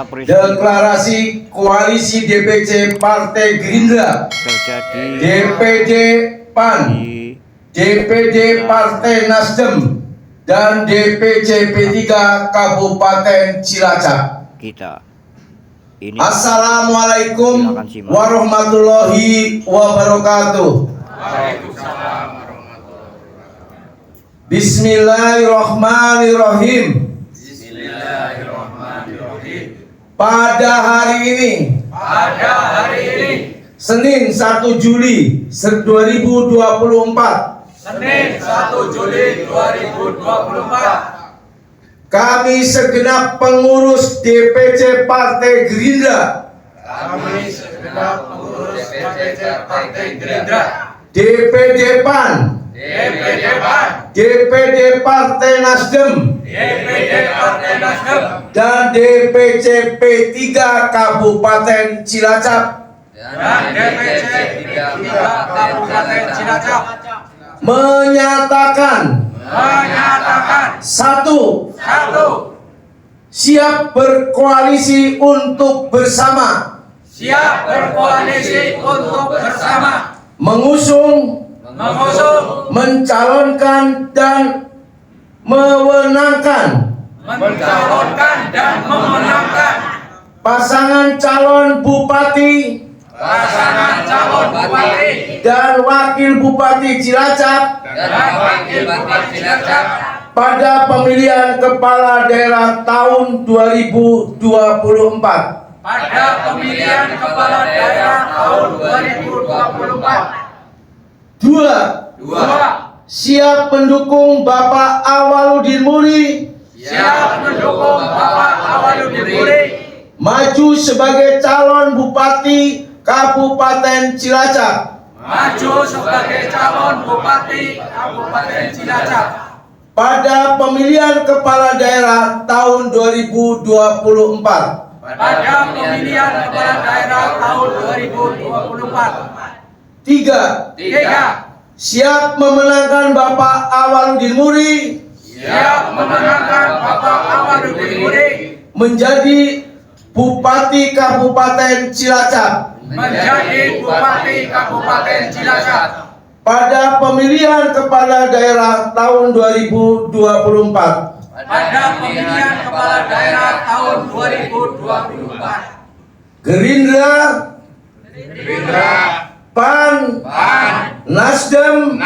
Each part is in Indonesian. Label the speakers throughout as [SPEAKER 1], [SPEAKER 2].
[SPEAKER 1] deklarasi koalisi DPC Partai Gerindra, DPD PAN, DPD Partai Nasdem, dan DPC P3 Kabupaten Cilacap. Assalamualaikum warahmatullahi wabarakatuh. Bismillahirrahmanirrahim. Pada hari ini, Senin 1 Juli 2024, kami segenap pengurus DPC Partai Gerindra, DPD PAN, DPD Partai Nasdem, dan DPC P3 Kabupaten Cilacap menyatakan satu, siap berkoalisi untuk bersama, mengusung, mencalonkan dan memenangkan pasangan calon bupati dan wakil bupati Cilacap pada pemilihan kepala daerah tahun 2024. Dua, siap mendukung Bapak Awaludin Muri maju sebagai calon bupati Kabupaten Cilacap pada pemilihan kepala daerah tahun 2024. Tiga, siap memenangkan Bapak Awaludin Muri menjadi Bupati Kabupaten Cilacap pada pemilihan kepala daerah tahun 2024. Gerindra, PAN, Nasdem,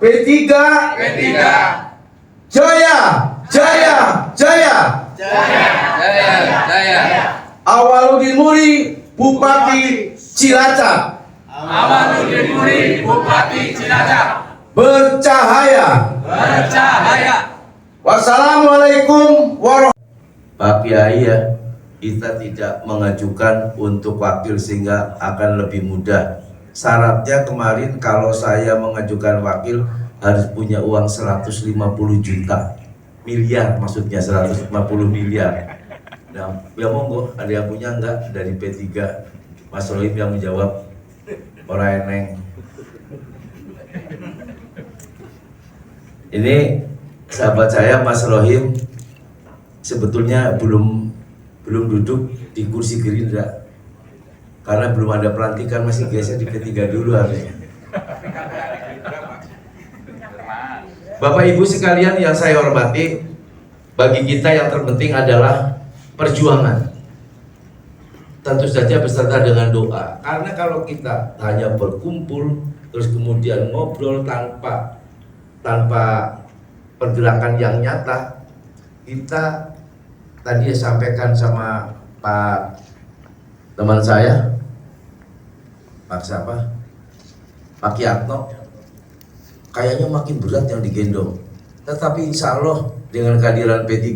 [SPEAKER 1] P3, Jaya, Jaya, Jaya. Awaludin Muri Bupati Cilacap. Bercahaya. Wassalamualaikum warahmatullahi wabarakatuh.
[SPEAKER 2] Pak Kiai, ya, kita tidak mengajukan untuk wakil sehingga akan lebih mudah. Syaratnya kemarin kalau saya mengajukan wakil harus punya uang 150 juta miliar, maksudnya 150 miliar. Nah, ya monggo, ada yang punya enggak dari P3? Mas Rohim yang menjawab, orang eneng. Ini sahabat saya Mas Rohim sebetulnya belum duduk di kursi Gerindra karena belum ada pelantikan, masih geser di P3 dulu harusnya. Bapak Ibu sekalian yang saya hormati, bagi kita yang terpenting adalah perjuangan, tentu saja beserta dengan doa. Karena kalau kita hanya berkumpul terus kemudian ngobrol tanpa pergerakan yang nyata, kita tadi sampaikan sama Pak teman saya, Pak siapa? Pak Kiatno, kayaknya makin berat yang digendong. Tetapi insya Allah dengan kehadiran P3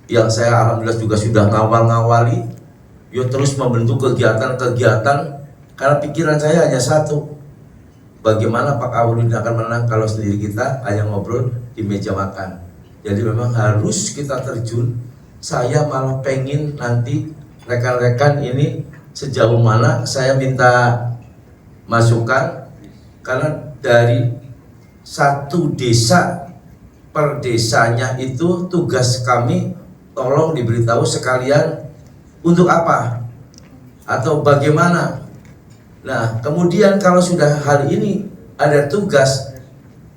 [SPEAKER 2] yang saya alhamdulillah juga sudah ngawali, yo terus membentuk kegiatan-kegiatan, karena pikiran saya hanya satu, bagaimana Pak Awaludin akan menang kalau sendiri kita hanya ngobrol di meja makan. Jadi memang harus kita terjun. Saya malah pengen nanti rekan-rekan ini sejauh mana saya minta masukan, karena dari satu desa per desanya itu tugas kami tolong diberitahu sekalian untuk apa atau bagaimana. Nah, kemudian kalau sudah hari ini ada tugas,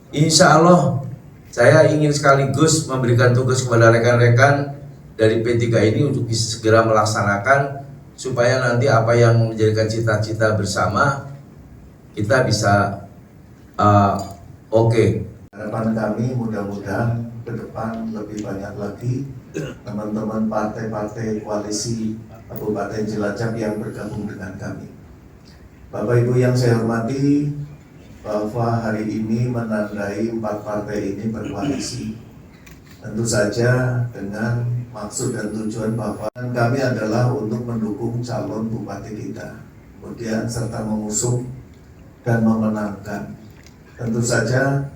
[SPEAKER 2] insya Allah saya ingin sekaligus memberikan tugas kepada rekan-rekan dari P3 ini untuk bisa segera melaksanakan, supaya nanti apa yang menjadikan cita-cita bersama kita bisa oke.
[SPEAKER 3] Harapan kami mudah-mudahan ke depan lebih banyak lagi teman-teman partai-partai koalisi Kabupaten Cilacap yang bergabung dengan kami. Bapak Ibu yang saya hormati, bahwa hari ini menandai 4 partai ini berkoalisi. Tentu saja dengan maksud dan tujuan bahwa kami adalah untuk mendukung calon bupati kita, kemudian serta mengusung dan memenangkan. Tentu saja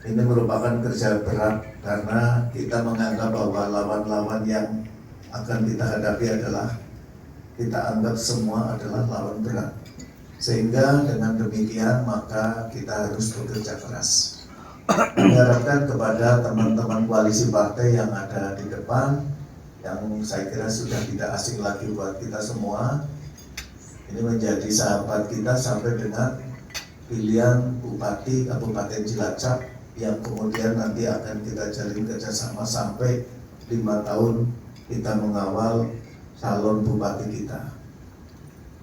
[SPEAKER 3] ini merupakan kerja berat karena kita menganggap bahwa lawan-lawan yang akan kita hadapi adalah, kita anggap semua adalah lawan berat. Sehingga dengan demikian maka kita harus bekerja keras. Mengharapkan kepada teman-teman koalisi partai yang ada di depan, yang saya kira sudah tidak asing lagi buat kita semua, ini menjadi sahabat kita sampai dengan pilihan Bupati Kabupaten Cilacap yang kemudian nanti akan kita jalin kerjasama sampai 5 tahun kita mengawal calon bupati kita.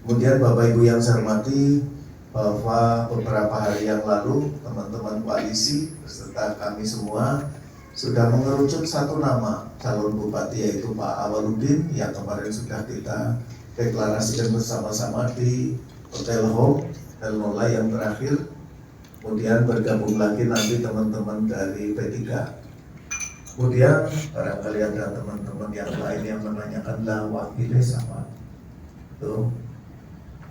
[SPEAKER 3] Kemudian Bapak Ibu yang saya hormati, bahwa beberapa hari yang lalu teman-teman koalisi beserta kami semua sudah mengerucut satu nama calon bupati, yaitu Pak Awaludin, yang kemarin sudah kita deklarasikan bersama-sama di Hotel Home dan mulai yang terakhir. Kemudian bergabung lagi nanti teman-teman dari P3. Kemudian barangkali ada teman-teman yang lain yang menanyakan, lah wakilnya sama. Tuh,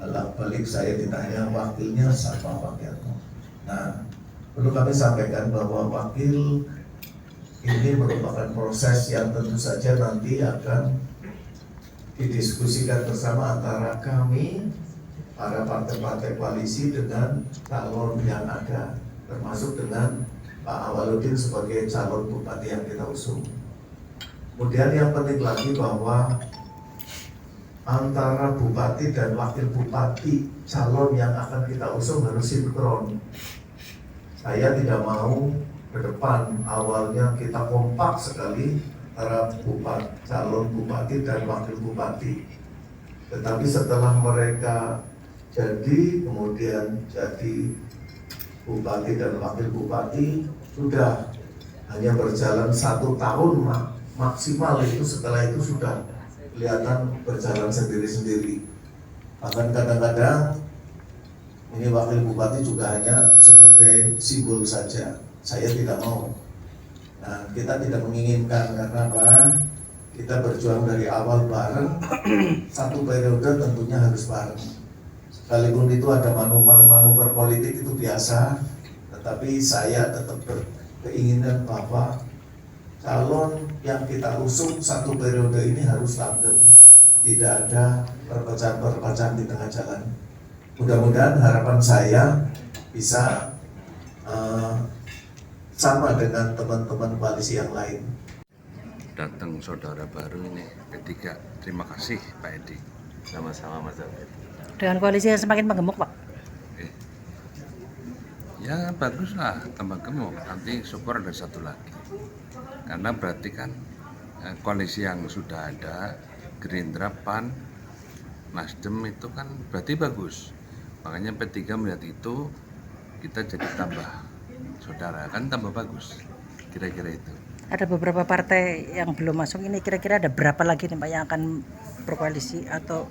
[SPEAKER 3] alah balik saya ditanya wakilnya siapa wakilnya. Nah, perlu kami sampaikan bahwa wakil ini merupakan proses yang tentu saja nanti akan didiskusikan bersama antara kami, para partai-partai koalisi, dengan calon yang ada, termasuk dengan Pak Awaludin sebagai calon bupati yang kita usung. Kemudian yang penting lagi bahwa antara bupati dan wakil bupati calon yang akan kita usung harus sinkron. Saya tidak mau ke depan awalnya kita kompak sekali antara calon bupati dan wakil bupati, tetapi setelah mereka jadi kemudian jadi bupati dan wakil bupati, sudah hanya berjalan 1 tahun maksimal, itu setelah itu sudah kelihatan berjalan sendiri-sendiri. Bahkan kadang-kadang ini wakil bupati juga hanya sebagai simbol saja. Saya tidak mau. Nah, kita tidak menginginkan, karena apa? Kita berjuang dari awal bareng, 1 periode tentunya harus bareng. Sekalipun itu ada manuver-manuver politik itu biasa, tetapi saya tetap berkeinginan bahwa calon yang kita usung 1 periode ini harus langgeng, tidak ada perpecahan-perpecahan di tengah jalan. Mudah-mudahan harapan saya bisa sama dengan teman-teman koalisi yang lain.
[SPEAKER 4] Datang saudara baru ini P3, terima kasih Pak Edi.
[SPEAKER 5] Sama-sama Mas David.
[SPEAKER 6] Dengan koalisi yang semakin menggemuk, Pak.
[SPEAKER 4] Ya baguslah, tambah gemuk. Nanti syukur ada 1 lagi. Karena berarti kan koalisi yang sudah ada, Gerindra, PAN, Nasdem itu kan berarti bagus. Makanya P3 melihat itu, kita jadi tambah saudara, kan tambah bagus. Kira-kira itu.
[SPEAKER 6] Ada beberapa partai yang belum masuk ini, kira-kira ada berapa lagi nih Pak yang akan berkoalisi atau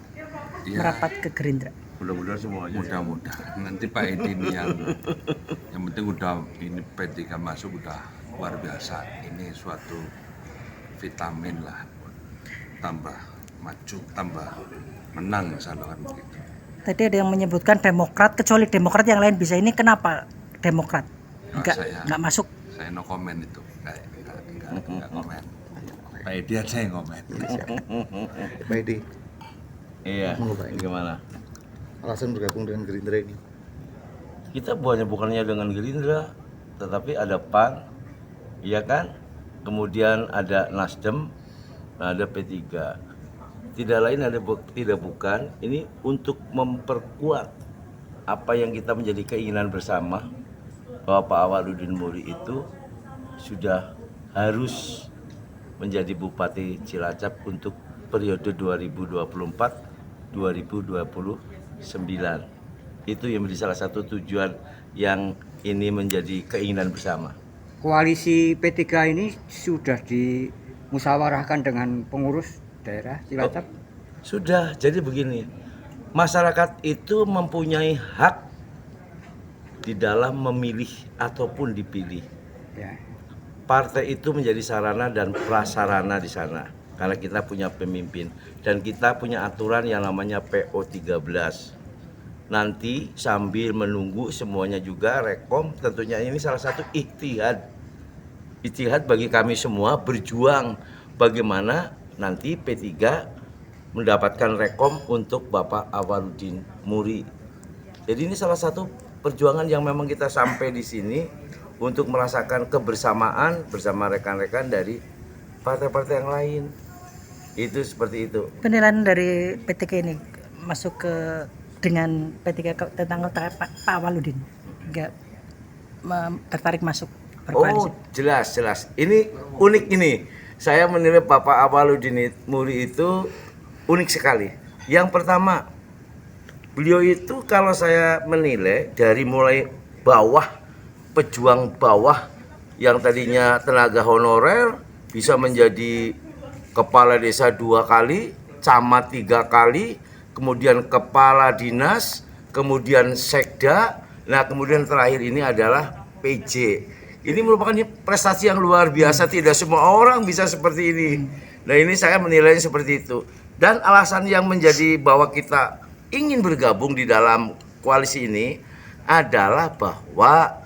[SPEAKER 6] merapat ke Gerindra?
[SPEAKER 5] Mudah-mudahan semuanya.
[SPEAKER 4] Mudah-mudahan nanti Pak Edi ini yang penting udah ini P3 masuk udah luar biasa. Ini suatu vitamin lah, tambah maju, tambah menang, misalkan begitu.
[SPEAKER 6] Tadi ada yang menyebutkan Demokrat, kecuali Demokrat yang lain bisa. Ini kenapa Demokrat nggak masuk?
[SPEAKER 4] Saya no comment itu, nggak komen. Pak Edi aja yang komen.
[SPEAKER 7] Pak Edi,
[SPEAKER 5] Iya, gimana?
[SPEAKER 7] alasan bergabung dengan Gerindra ini?
[SPEAKER 5] Kita bukannya dengan Gerindra, tetapi ada PAN, iya kan? Kemudian ada Nasdem, ada P3. tidak lain tidak bukan ini untuk memperkuat apa yang kita menjadi keinginan bersama bahwa Pak Awaludin Muri itu sudah harus menjadi Bupati Cilacap untuk periode 2024-2029. Itu yang menjadi salah satu tujuan yang ini menjadi keinginan bersama.
[SPEAKER 8] Koalisi P3 ini sudah dimusyawarahkan dengan pengurus daerah Cilacap?
[SPEAKER 5] Sudah, jadi begini, masyarakat itu mempunyai hak di dalam memilih ataupun dipilih.
[SPEAKER 8] Ya.
[SPEAKER 5] Partai itu menjadi sarana dan prasarana di sana karena kita punya pemimpin dan kita punya aturan yang namanya PO 13. Nanti sambil menunggu semuanya juga rekom, tentunya ini salah satu ijtihad bagi kami semua berjuang bagaimana nanti P3 mendapatkan rekom untuk Bapak Awaludin Muri. Jadi ini salah satu perjuangan yang memang kita sampai di sini untuk merasakan kebersamaan bersama rekan-rekan dari partai-partai yang lain. Itu seperti itu.
[SPEAKER 6] Penilaian dari P3 ini masuk ke dengan P3 tentang Pak Awaludin nggak tertarik masuk berkoalisi?
[SPEAKER 5] Oh, jelas. Ini unik ini. Saya menilai Bapak Awaludin Muri itu unik sekali. Yang pertama, beliau itu kalau saya menilai dari mulai bawah, pejuang bawah yang tadinya tenaga honorer bisa menjadi kepala desa 2 kali, camat 3 kali, kemudian kepala dinas, kemudian sekda, nah kemudian terakhir ini adalah PJ. Ini merupakan prestasi yang luar biasa, tidak semua orang bisa seperti ini. Nah ini saya menilainya seperti itu. Dan alasan yang menjadi bahwa kita ingin bergabung di dalam koalisi ini adalah bahwa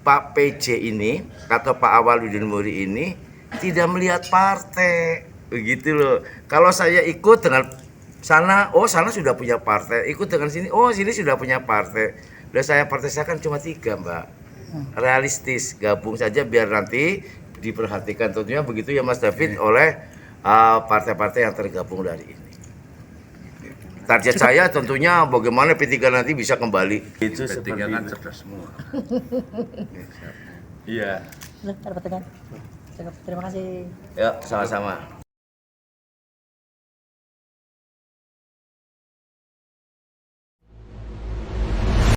[SPEAKER 5] Pak PJ ini atau Pak Awaludin Muri ini tidak melihat partai, begitu loh. Kalau saya ikut dengan sana, oh sana sudah punya partai, ikut dengan sini, oh sini sudah punya partai. Dan saya partai saya kan cuma 3, Mbak. Realistis, gabung saja biar nanti diperhatikan tentunya begitu ya Mas David oleh partai-partai yang tergabung dari ini. Target saya tentunya bagaimana P3 nanti bisa kembali. Itu
[SPEAKER 4] P3
[SPEAKER 5] seperti
[SPEAKER 4] kan
[SPEAKER 5] itu.
[SPEAKER 4] cerdas semua. Iya.
[SPEAKER 6] Terima kasih.
[SPEAKER 5] Ya, sama-sama.